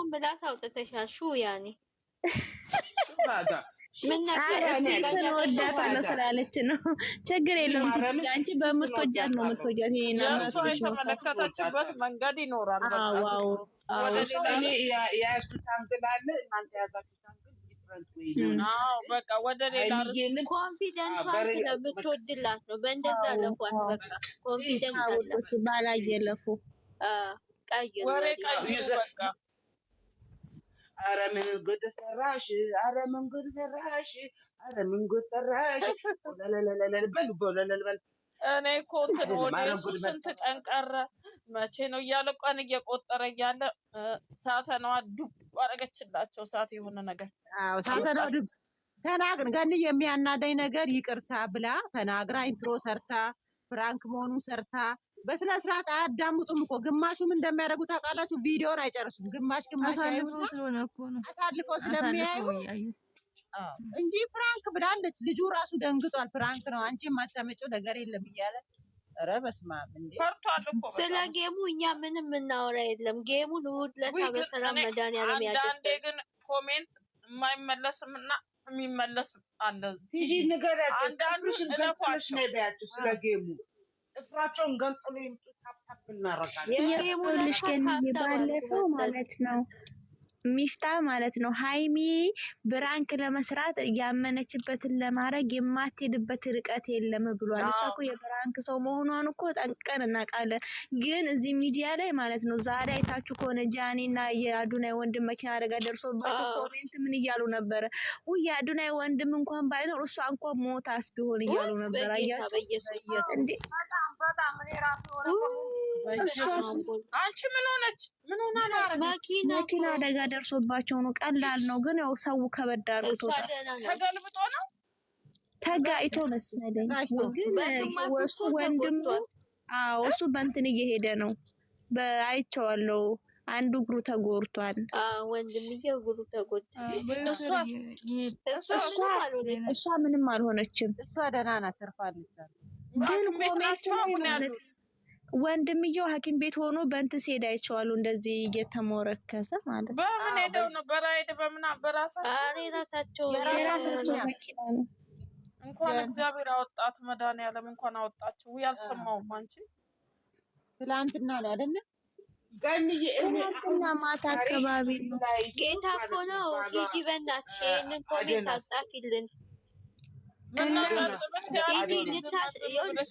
ምላስ አውጥተሻል ሹ ያኔ هذا ምን ነገር እሱን ወዳታለሁ ስላለች ነው። ችግር የለውም ትጂ አንቺ በምትወጃት ነው የምትወጃት። ይሄን የእሷ የተመለከተችበት መንገድ ይኖራል። በቃ ወደ ሌላ የያዙት አንግል አለ፣ እናንተ የያዛችሁት አንግል ዲፍረንት ወይ ነው። በቃ ወደ ሌላ ኮንፊደንስ ስለምትወድላት ነው። በእንደዛ ለፏት በቃ ኮንፊደንስ አለች ባላየለፉ ቀይሩ ወሬ ቀይሩ በቃ አረ ምን ጉድ ሰራሽ፣ አረ ምን ጉድ ሰራሽ፣ አረ ምን ጉድ ሰራሽ ለለለለለ በል እኔ እኮ እንትን ወደ ስንት ቀን ቀረ መቼ ነው እያለ ቀን እየቆጠረ እያለ ሳተናዋ ዱብ አደረገችላቸው። ሰዓት የሆነ ነገር ሳተናዋ ዱብ ተናግር ገን የሚያናደኝ ነገር ይቅርታ ብላ ተናግራ ኢንትሮ ሰርታ ፍራንክ መሆኑን ሰርታ በስነ ስርዓት አያዳምጡም እኮ። ግማሹም እንደሚያደርጉ ታውቃላችሁ፣ ቪዲዮን አይጨርሱም። ግማሽ አሳልፈው ስለሚያዩ እንጂ ፍራንክ ብላለች። ልጁ ራሱ ደንግጧል። ፍራንክ ነው አንቺ የማታመጪው ነገር የለም እያለ ኧረ በስመ አብ እንዴ! ስለ ጌሙ እኛ ምንም እናወራ የለም። ጌሙን እሑድ ዕለት በሰላም መድኃኒዓለም ያደርጋል። አንዳንዴ ግን ኮሜንት የማይመለስምና የሚመለስ አለ። ቲጂ ንገሪያቸው፣ ጥፍርሽን ገንጥለሽ ነው ያያችሁ። ስለ ጌሙ ጥፍራቸውን ገንጥሎ ይምጡ፣ ታፕታፕ እናደርጋለን። የጌሙልሽ ግን ባለፈው ማለት ነው ሚፍታ ማለት ነው ሃይሚ ብራንክ ለመስራት ያመነችበትን ለማድረግ የማትሄድበት ርቀት የለም ብሏል። እሷ እኮ የብራንክ ሰው መሆኗን እኮ ጠንቀን እናውቃለን። ግን እዚህ ሚዲያ ላይ ማለት ነው ዛሬ አይታችሁ ከሆነ ጃኒና የአዱናይ ወንድም መኪና አደጋ ደርሶባቸው ኮሜንት ምን እያሉ ነበረ? ውይ የአዱናይ ወንድም እንኳን ባይኖር እሷ እንኳን ሞታስ ቢሆን እያሉ ነበር። አያችሁ እንዴ? በጣም እኔ ራሱ አንቺ ምን ሆነች? ምን ሆነ? መኪና አደጋ ደርሶባቸው ነው። ቀላል ነው ግን ያው ሰው ከበድ አድርጎታል። ተገልብጦ ነው ተጋይቶ መሰለኝ። ግን ወሱ ወንድሙ እሱ በእንትን እየሄደ ነው በአይቼዋለሁ። አንዱ እግሩ ተጎርቷል። ወንድምዬው እግሩ ተጎድቷል። እሷ ምንም አልሆነችም። እሷ ደህና ናት፣ ተርፋለች። ግን ኮሜንት ማለት ወንድምየው ሐኪም ቤት ሆኖ በእንትን ሲሄድ አይቼዋለሁ። እንደዚህ እየተሞረከሰ ማለት ነው። በምን ሄደው ነው? በራይድ በምን በራሳቸው የራሳቸው መኪና ነው። እንኳን እግዚአብሔር አወጣት መድኃኒዓለም እንኳን አወጣችሁ። ያልሰማውም አንቺ ትላንትና ነው አይደለ? ትናንትና ማታ አካባቢ ነው። ጌታ እኮ ነው። ሂጂ በእናትሽ ይሄንን ኮሜንት አጻፊልን።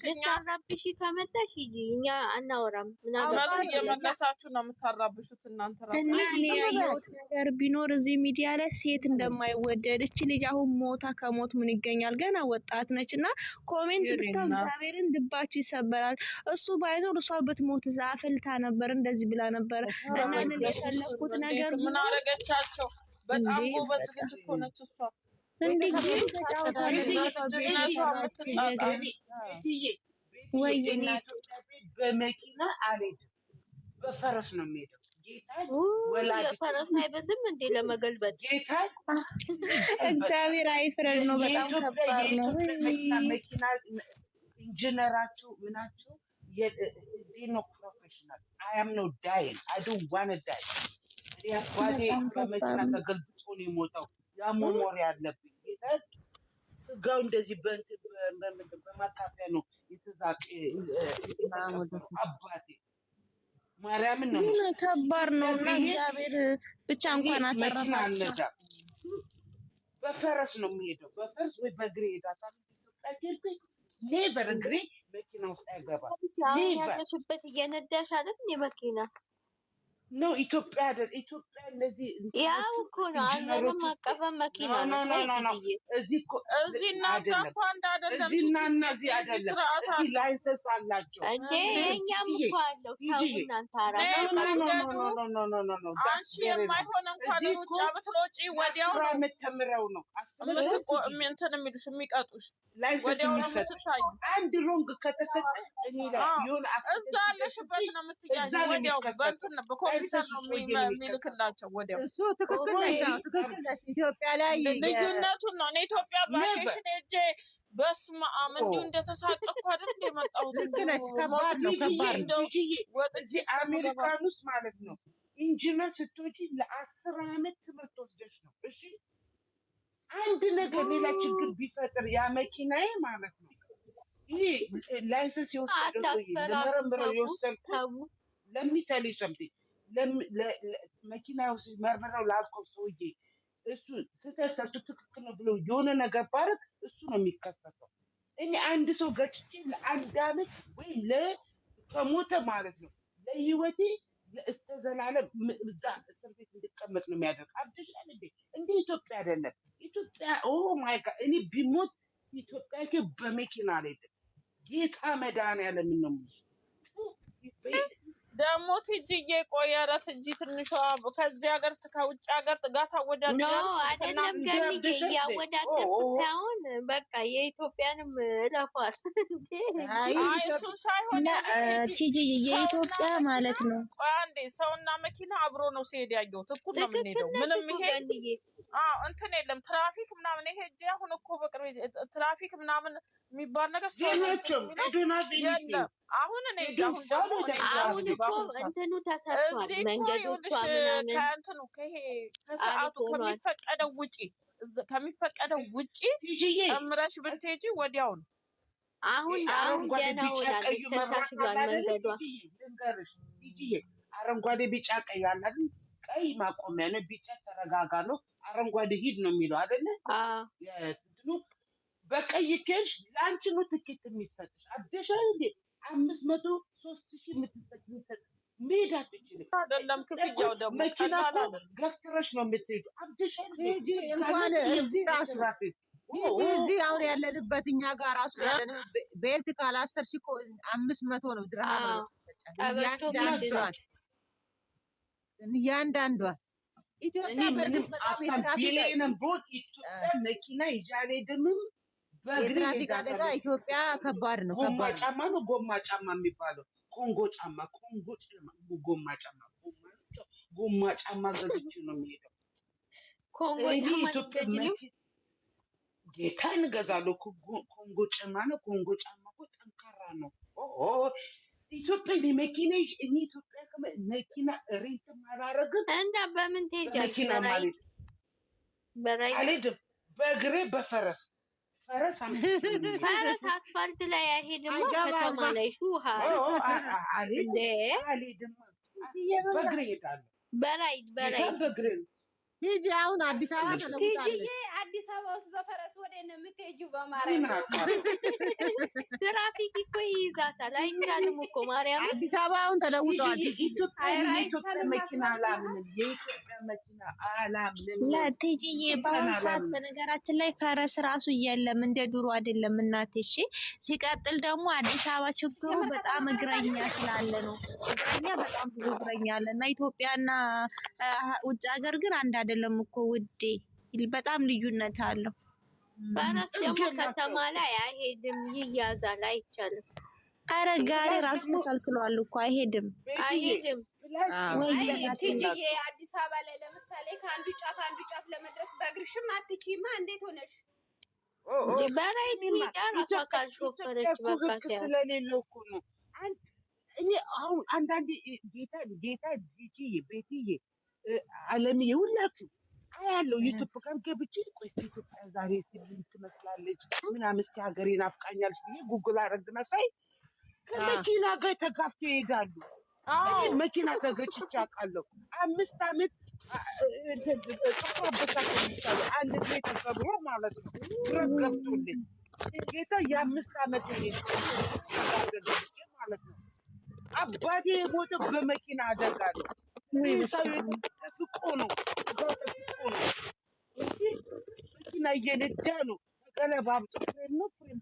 ልታራብሽ ከመጣሽ ሂጂ፣ እኛ አናወራም። ምናምን እየመለሳችሁ ነው የምታራብሹት እናንተ ራሳችሁ። እና እኔ ያየሁት ነገር ቢኖር እዚህ ሚዲያ ላይ ሴት እንደማይወደድ እቺ ልጅ አሁን ሞታ ከሞት ምን ይገኛል? ገና ወጣት ነች። እና ኮሜንት ብታው እግዚአብሔርን ድባችሁ ይሰበራል። እሱ ባይኖር እሷ ብትሞት አፈልታ ነበር፣ እንደዚህ ብላ ነበር። እና እኔ የፈለኩት ነገር ምን አረገቻቸው? በጣም ጎበዝ ልጅ እኮ ነች እሷ። በመኪና አልሄድም፣ በፈረስ ነው የሚሄደው። የፈረስ አይበስም እንዴ ለመገልበጥ? እግዚአብሔር አይፍረድ ነው። በጣም ከባድ ነው። መኪና ኢንጂነራቸው ምናቸው ነው ፕሮፌሽናል። አይ አም ኖ ዳይን አይ ዶንት ዋና ዳይ። አባቴ በመኪና ተገልብጦ ነው የሞተው። ያ መሞር ያለብኝ ጌታ ስጋው እንደዚህ በማጣፊያ ነው የተዛቀ። አባቴ ማርያምን ነው። ግን ከባድ ነው እና እግዚአብሔር ብቻ እንኳን አተረፋቸው። በፈረስ ነው የሚሄደው። በፈረስ ወይ በእግሬ ሄዳታል። ኢትዮጵያ ኔቨር እግሬ መኪና ውስጥ አይገባም። ያለሽበት እየነዳሽ አይደል? የመኪና ነው ኢትዮጵያ አይደል? ኢትዮጵያ እንደዚህ ያው እኮ ነው። ዓለም አቀፍ መኪና ነው። እዚህ እና እዛ እኮ አንድ አይደለም። እዚህ አይደለም። እዚህ ላይሰንስ አላቸው እንዴ? የእኛም እኮ አለው። እናንተ አንቺ የማይሆን እንኳን ሩጫ ብትሮጪ ወዲያው ነው የምትምረው ነው እንትን የሚሉሽ የሚቀጡሽ ላይሰንስ የሚሰጥሽ። አንድ ሮንግ ከተሰጠ እኔ ላይ ይሁን እዛ አለሽበት ነው የምትያዥ። ወዲያው በእንትን በኮምፒውተር ነው የሚልክላቸው ወዲያው። እሱ ትክክል ነሽ፣ ትክክል ነሽ። ኢትዮጵያ ላይ ልዩነቱን ነው። እኔ ኢትዮጵያ ቫኬሽን ሄጄ በስመ አብ እንዲሁ እንደተሳቀቅኩ አይደል እንደመጣሁት። ልክ ነሽ። ከባድ ነው፣ ከባድ ነው። እዚህ አሜሪካን ውስጥ ማለት ነው ኢንጂነር ስትወጪ ለ10 ዓመት ትምህርት ወስደሽ ነው። እሺ አንድ ነገር ሌላ ችግር ቢፈጥር ያ መኪናዬ ማለት ነው ይሄ ላይሰንስ የወሰደው ሰውዬ ለመረምረው የወሰድኩት ለሚተሊ ሰምቲ መኪና መርምረው ላልከው ሰውዬ እሱ ስተሰርቱ ትክክል ነው ብሎ የሆነ ነገር ባረግ እሱ ነው የሚከሰሰው። እኔ አንድ ሰው ገጭቼ ለአንድ ዓመት ወይም ከሞተ ማለት ነው ለህይወቴ እስከ ዘላለም እዛ እስር ቤት እንድቀመጥ ነው የሚያደርግ። አብድሻል እንደ ኢትዮጵያ አይደለም። ኢትዮጵያ ኦ ማይ ጋድ እኔ ቢሞት ኢትዮጵያ በመኪና አልሄድም። ጌታ መድኃኒዓለም ነው ደግሞ ትጅዬ ቆያለ ትጂ ትንሿ ከዚህ ሀገር ከውጭ ሀገር ጋር ታወዳድራለሽ? አይደለም ገንዬ እያወዳደርኩ ሳይሆን በቃ የኢትዮጵያንም እለፏል እንዴ እሱ ሳይሆን ትጂ የኢትዮጵያ ማለት ነው። አንዴ ሰውና መኪና አብሮ ነው ሲሄድ ያየሁት። እኩል ነው የምንሄደው። ምንም ይሄ እንትን የለም ትራፊክ ምናምን። ይሄ እጄ አሁን እኮ በቅርብ ትራፊክ ምናምን የሚባል ነገር የለም። አሁን እኔ አሁን እኮ እንትኑ ተሰርቷል መንገዶቿ ምናምን ከእንትኑ ከይሄ ከሰዓቱ ከሚፈቀደው ውጪ ጨምረሽ ብትሄጂ ወዲያው ነው። አሁን ገና ወዳለች ተሻሽሏል መንገዷ። አረንጓዴ ቢጫ ቀይ አላት። ቀይ ማቆሚያ ነው፣ ቢጫ ተረጋጋ ነው፣ አረንጓዴ ሂድ ነው የሚለው አይደለ? በቀይ ከሽ ላንቺ ነው ትኬት የሚሰጥሽ። አብደሻ እንዴ 500 3000 የምትሰጥ ሜዳ ትችልሽ አይደለም። ክፍያው ደግሞ መኪና ገፍትረሽ ነው የምትሄጂው። አብደሻ እንጂ እንኳን እዚህ ራሱ እዚህ አሁን ያለንበት እኛ ጋር ራሱ ያለን ቤልት ካላሰርሽ እኮ 500 ነው ድርሃም ነው። እያንዳንዷ ኢትዮጵያ በርግጥ በጣም ኢትዮጵያ መኪና ይዣሌ ደምም የትራፊክ አደጋ ኢትዮጵያ ከባድ ነው። ጎማ ጫማ ነው ጎማ ጫማ የሚባለው ኮንጎ ጫማ ጎማ ጫማ ገዝቼ ነው የሚሄደው። ኮንጎ ጫማ ጌታ እንገዛለሁ። ኮንጎ ጫማ ነው። ኮንጎ ጫማ እኮ ጠንካራ ነው። ኢትዮጵያ ለመኪና እኔ ኢትዮጵያ መኪና ሬንት ማላረግም እና በምን ትሄጃለሽ? በራይ አልሄድም። በእግሬ በፈረስ ፈረስ አስፋልት ላይ አይሄድም። ከተማ ላይ ሹሃ አልሄድም። በእግሬ እሄዳለሁ። በራይ በእግሬ ሂጂ። አሁን አዲስ አበባ ትይጂዬ አዲስ አበባ ውስጥ በፈረስ ወደ ነው የምትሄጂው? በማርያም ትራፊክ እኮ ይይዛታል። አይቻልም እኮ ማርያም። አዲስ አበባ አሁን ተለውጧል። የኢትዮጵያ መኪና አላምንም። የኢትዮጵያ መኪና አላምንም። ለትጂዬ በአሁኑ ሰዓት በነገራችን ላይ ፈረስ ራሱ የለም፣ እንደ ድሮ አይደለም እናቴ። እሺ ሲቀጥል ደግሞ አዲስ አበባ ችግሩ በጣም እግረኛ ስላለ ነው። እግረኛ በጣም ብዙ እግረኛ አለ እና ኢትዮጵያና ውጭ ሀገር ግን አንድ አይደለም እኮ ውዴ፣ በጣም ልዩነት አለው። ፈረስ ደግሞ ከተማ ላይ አይሄድም፣ ይያዛል፣ አይቻልም። አረ ጋሪ ራሱ ተከልክሏል እኮ አይሄድም። ትይጂዬ አዲስ አበባ ላይ ለምሳሌ ከአንዱ ጫፍ ለመድረስ በእግርሽም አትችይማ። እንዴት ሆነሽ በራይድ ሚዳ ራሷ ካልሾፈረች በቃ ስለሌለው እኮ ነው። እኔ አሁን አንዳንዴ ጌታ ቤትዬ አለምዬ ሁላችሁ አያለው ዩቱብ ጋር ገብቼ ቆይ ኢትዮጵያ ዛሬ ትመስላለች ምናምን እስኪ ሀገሬን ናፍቃኛለች ብዬ ጉግል አረግና ሳይ ከመኪና ጋር ተጋፍተው ይሄዳሉ። መኪና ተገጭቼ አውቃለሁ። 5 ዓመት ጥቁር አንበሳ ከሚባል አንድ ጊዜ ተሰብሮ ማለት ነው ብረት ገብቶልኝ ጌታ የ5 ዓመት ማለት ነው። አባቴ የሞተው በመኪና አደጋ ነው። ተፍቆ ነው መኪና እየነዳ ነው። ተገለባብጦ ፍሬም ነው ፍሬም